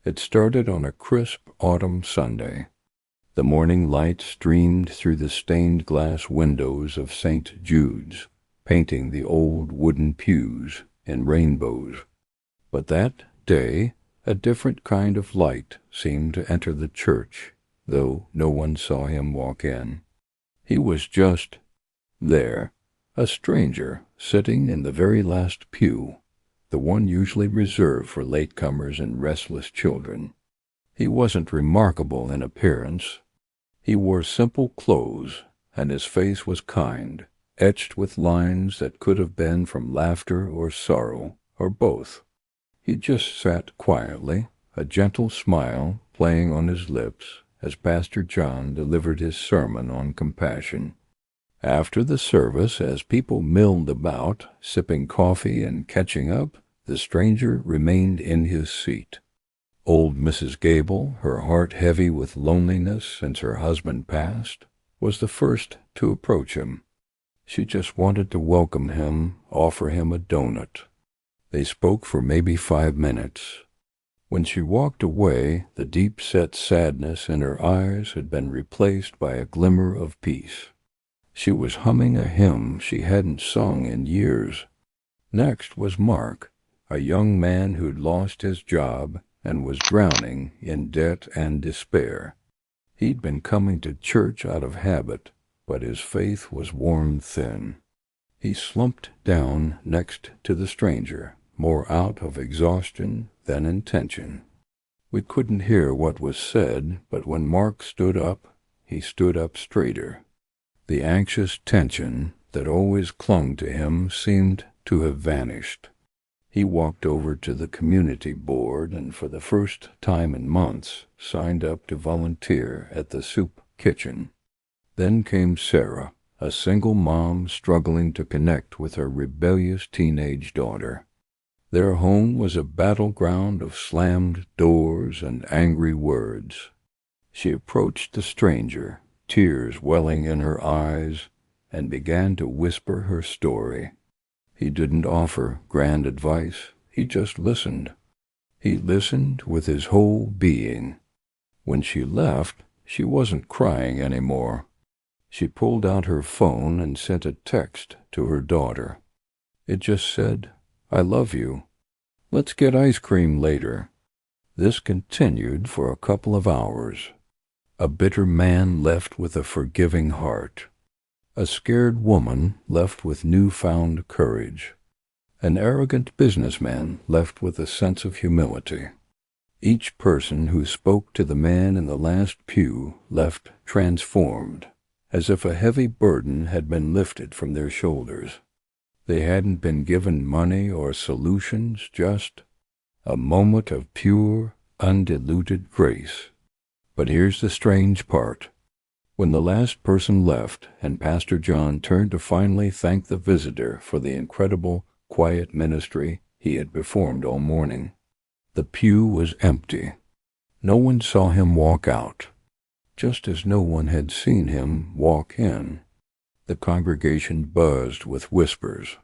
It started on a crisp autumn Sunday. The morning light streamed through the stained glass windows of St. Jude's, painting the old wooden pews in rainbows. But that day, a different kind of light seemed to enter the church, though no one saw him walk in. He was just there, a stranger sitting in the very last pew, the one usually reserved for latecomers and restless children. He wasn't remarkable in appearance. He wore simple clothes, and his face was kind, etched with lines that could have been from laughter or sorrow, or both. He just sat quietly, a gentle smile playing on his lips, as Pastor John delivered his sermon on compassion. After the service, as people milled about, sipping coffee and catching up, the stranger remained in his seat. Old Mrs. Gable, her heart heavy with loneliness since her husband passed, was the first to approach him. She just wanted to welcome him, offer him a doughnut. They spoke for maybe 5 minutes. When she walked away, the deep-set sadness in her eyes had been replaced by a glimmer of peace. She was humming a hymn she hadn't sung in years. Next was Mark, a young man who'd lost his job and was drowning in debt and despair. He'd been coming to church out of habit, but his faith was worn thin. He slumped down next to the stranger, more out of exhaustion than intention. We couldn't hear what was said, but when Mark stood up, he stood up straighter. The anxious tension that always clung to him seemed to have vanished. He walked over to the community board and for the first time in months signed up to volunteer at the soup kitchen. Then came Sarah, a single mom struggling to connect with her rebellious teenage daughter. Their home was a battleground of slammed doors and angry words. She approached the stranger, tears welling in her eyes, and began to whisper her story. He didn't offer grand advice, he just listened. He listened with his whole being. When she left, she wasn't crying anymore. She pulled out her phone and sent a text to her daughter. It just said, "I love you. Let's get ice cream later." This continued for a couple of hours. A bitter man left with a forgiving heart. A scared woman left with newfound courage. An arrogant businessman left with a sense of humility. Each person who spoke to the man in the last pew left transformed, as if a heavy burden had been lifted from their shoulders. They hadn't been given money or solutions, just a moment of pure, undiluted grace. But here's the strange part. When the last person left and Pastor John turned to finally thank the visitor for the incredible, quiet ministry he had performed all morning, the pew was empty. No one saw him walk out, just as no one had seen him walk in. The congregation buzzed with whispers.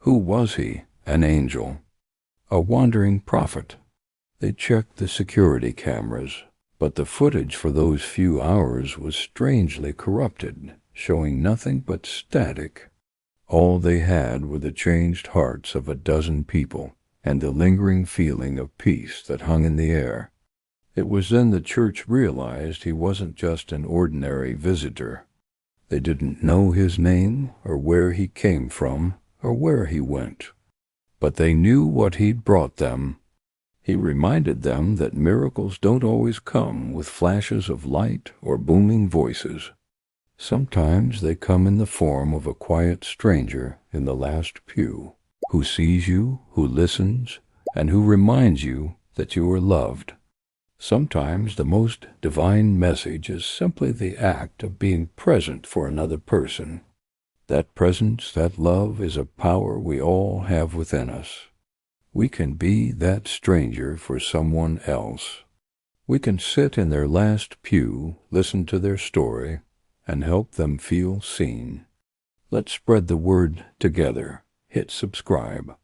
Who was he? An angel? A wandering prophet? They checked the security cameras, but the footage for those few hours was strangely corrupted, showing nothing but static. All they had were the changed hearts of a dozen people, and the lingering feeling of peace that hung in the air. It was then the church realized he wasn't just an ordinary visitor. They didn't know his name, or where he came from, or where he went. But they knew what he'd brought them. He reminded them that miracles don't always come with flashes of light or booming voices. Sometimes they come in the form of a quiet stranger in the last pew, who sees you, who listens, and who reminds you that you are loved. Sometimes the most divine message is simply the act of being present for another person. That presence, that love, is a power we all have within us. We can be that stranger for someone else. We can sit in their last pew, listen to their story, and help them feel seen. Let's spread the word together. Hit subscribe.